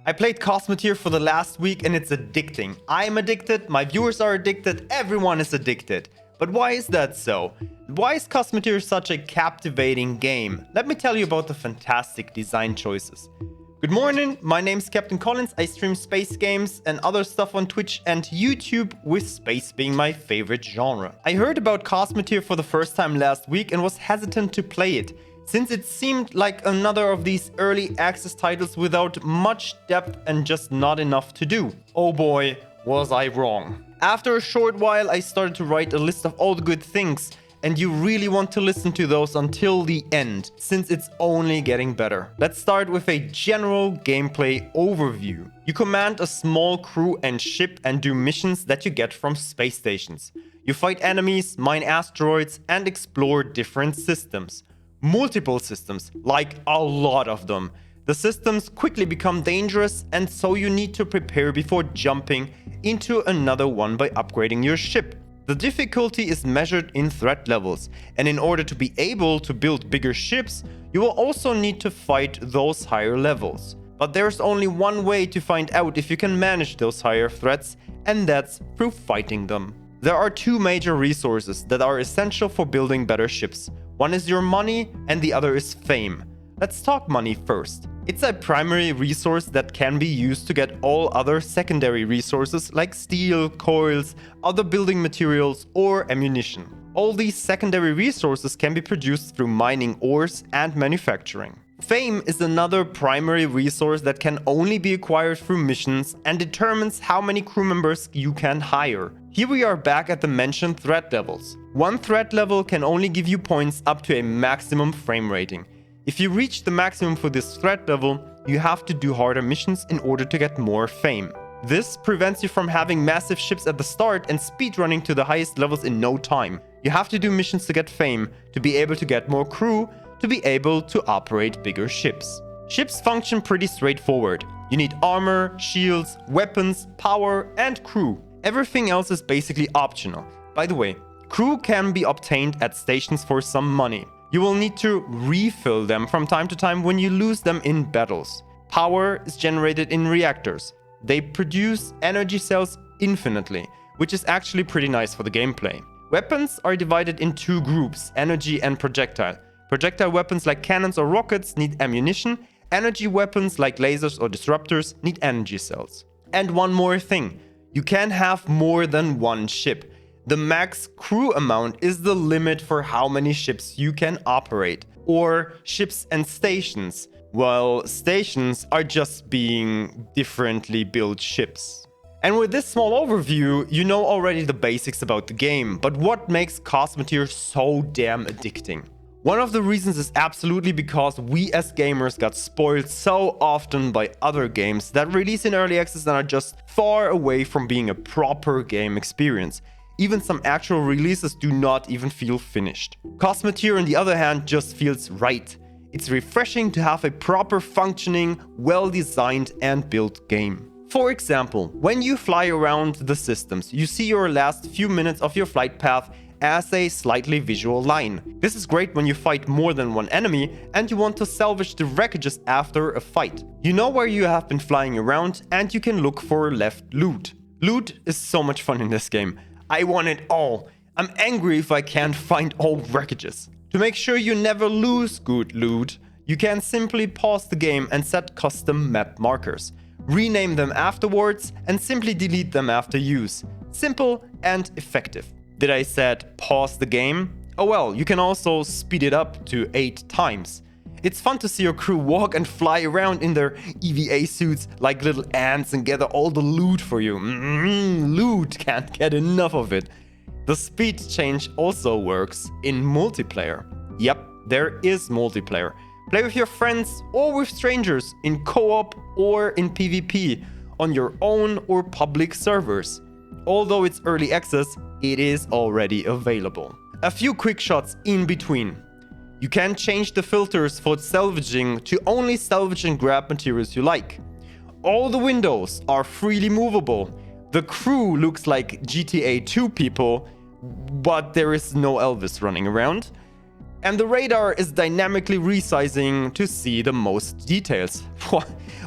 I played Cosmoteer for the last week and it's addicting. I'm addicted, my viewers are addicted, everyone is addicted. But why is that so? Why is Cosmoteer such a captivating game? Let me tell you about the fantastic design choices. Good morning, my name's Captain Collins. I stream space games and other stuff on Twitch and YouTube, with space being my favorite genre. I heard about Cosmoteer for the first time last week and was hesitant to play it, since it seemed like another of these early access titles without much depth and just not enough to do. Oh boy, was I wrong. After a short while, I started to write a list of all the good things, and you really want to listen to those until the end, since it's only getting better. Let's start with a general gameplay overview. You command a small crew and ship and do missions that you get from space stations. You fight enemies, mine asteroids, and explore different systems. Multiple systems, like a lot of them. The systems quickly become dangerous, and so you need to prepare before jumping into another one by upgrading your ship. The difficulty is measured in threat levels, and in order to be able to build bigger ships, you will also need to fight those higher levels. But there's only one way to find out if you can manage those higher threats, and that's through fighting them. There are two major resources that are essential for building better ships. One is your money, and the other is fame. Let's talk money first. It's a primary resource that can be used to get all other secondary resources like steel, coils, other building materials, or ammunition. All these secondary resources can be produced through mining ores and manufacturing. Fame is another primary resource that can only be acquired through missions and determines how many crew members you can hire. Here we are back at the mentioned threat levels. One threat level can only give you points up to a maximum frame rating. If you reach the maximum for this threat level, you have to do harder missions in order to get more fame. This prevents you from having massive ships at the start and speedrunning to the highest levels in no time. You have to do missions to get fame, to be able to get more crew, to be able to operate bigger ships. Ships function pretty straightforward. You need armor, shields, weapons, power, and crew. Everything else is basically optional. By the way, crew can be obtained at stations for some money. You will need to refill them from time to time when you lose them in battles. Power is generated in reactors. They produce energy cells infinitely, which is actually pretty nice for the gameplay. Weapons are divided in two groups, energy and projectile. Projectile weapons like cannons or rockets need ammunition. Energy weapons like lasers or disruptors need energy cells. And one more thing, you can have more than one ship. The max crew amount is the limit for how many ships you can operate, or ships and stations. Well, stations are just being differently built ships. And with this small overview, you know already the basics about the game, but what makes Cosmoteer so damn addicting? One of the reasons is absolutely because we as gamers got spoiled so often by other games that release in early access and are just far away from being a proper game experience. Even some actual releases do not even feel finished. Cosmoteer, on the other hand, just feels right. It's refreshing to have a proper functioning, well-designed and built game. For example, when you fly around the systems, you see your last few minutes of your flight path as a slightly visual line. This is great when you fight more than one enemy and you want to salvage the wreckages after a fight. You know where you have been flying around and you can look for left loot. Loot is so much fun in this game. I want it all. I'm angry if I can't find all wreckages. To make sure you never lose good loot, you can simply pause the game and set custom map markers. Rename them afterwards and simply delete them after use. Simple and effective. Did I said pause the game? Oh well, you can also speed it up to 8 times. It's fun to see your crew walk and fly around in their EVA suits like little ants and gather all the loot for you. Loot, can't get enough of it. The speed change also works in multiplayer. Yep, there is multiplayer. Play with your friends or with strangers in co-op or in PvP on your own or public servers. Although it's early access, it is already available. A few quick shots in between. You can change the filters for salvaging to only salvage and grab materials you like. All the windows are freely movable. The crew looks like GTA 2 people, but there is no Elvis running around. And the radar is dynamically resizing to see the most details.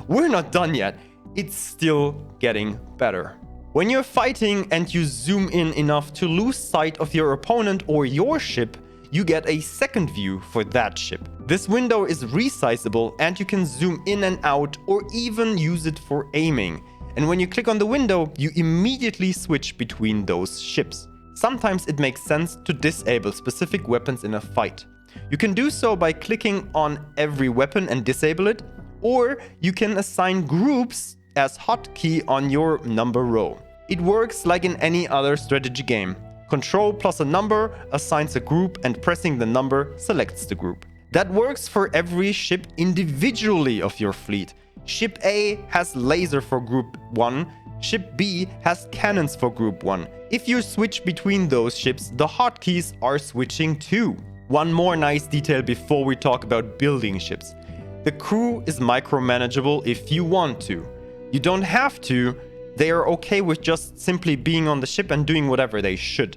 We're not done yet. It's still getting better. When you're fighting and you zoom in enough to lose sight of your opponent or your ship, you get a second view for that ship. This window is resizable and you can zoom in and out or even use it for aiming. And when you click on the window, you immediately switch between those ships. Sometimes it makes sense to disable specific weapons in a fight. You can do so by clicking on every weapon and disable it, or you can assign groups as hotkey on your number row. It works like in any other strategy game. Control plus a number assigns a group and pressing the number selects the group. That works for every ship individually of your fleet. Ship A has laser for group 1, Ship B has cannons for group 1. If you switch between those ships, the hotkeys are switching too. One more nice detail before we talk about building ships. The crew is micromanageable if you want to. You don't have to. They are okay with just simply being on the ship and doing whatever they should.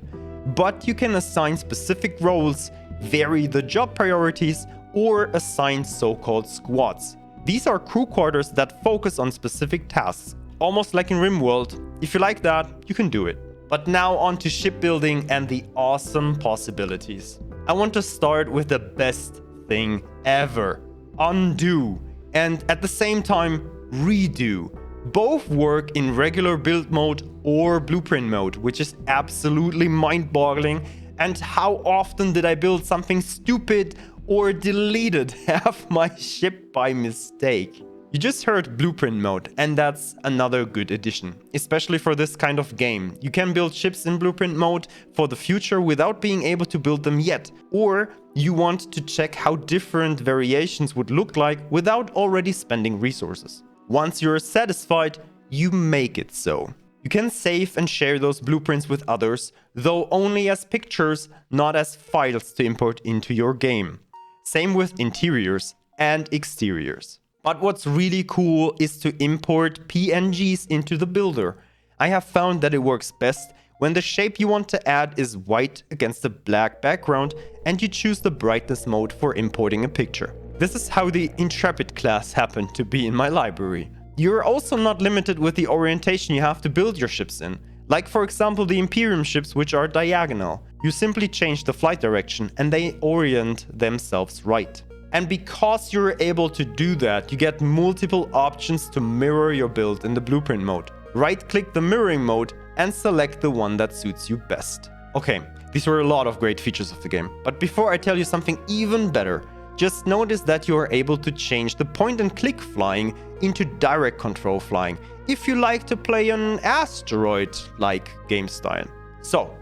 But you can assign specific roles, vary the job priorities, or assign so-called squads. These are crew quarters that focus on specific tasks, almost like in RimWorld. If you like that, you can do it. But now on to shipbuilding and the awesome possibilities. I want to start with the best thing ever: undo, and at the same time, redo. Both work in regular build mode or blueprint mode, which is absolutely mind-boggling. And how often did I build something stupid or deleted half my ship by mistake? You just heard blueprint mode, and that's another good addition, especially for this kind of game. You can build ships in blueprint mode for the future without being able to build them yet, or you want to check how different variations would look like without already spending resources. Once you're satisfied, you make it so. You can save and share those blueprints with others, though only as pictures, not as files to import into your game. Same with interiors and exteriors. But what's really cool is to import PNGs into the builder. I have found that it works best when the shape you want to add is white against a black background and you choose the brightness mode for importing a picture. This is how the Intrepid class happened to be in my library. You're also not limited with the orientation you have to build your ships in. Like for example the Imperium ships, which are diagonal. You simply change the flight direction and they orient themselves right. And because you're able to do that, you get multiple options to mirror your build in the blueprint mode. Right-click the mirroring mode and select the one that suits you best. Okay, these were a lot of great features of the game. But before I tell you something even better, just notice that you are able to change the point-and-click flying into direct control flying if you like to play an asteroid-like game style. So,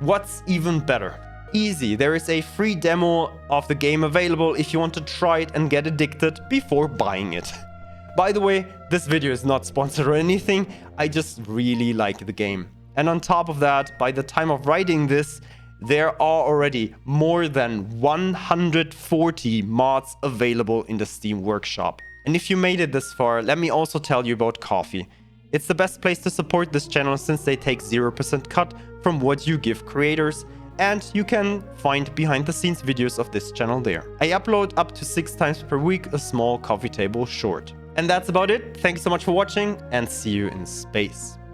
what's even better? Easy, there is a free demo of the game available if you want to try it and get addicted before buying it. By the way, this video is not sponsored or anything, I just really like the game. And on top of that, by the time of writing this, there are already more than 140 mods available in the Steam Workshop. And if you made it this far, let me also tell you about Ko-fi. It's the best place to support this channel since they take 0% cut from what you give creators, and you can find behind the scenes videos of this channel there. I upload up to 6 times per week a small coffee table short. And that's about it. Thank you so much for watching and see you in space.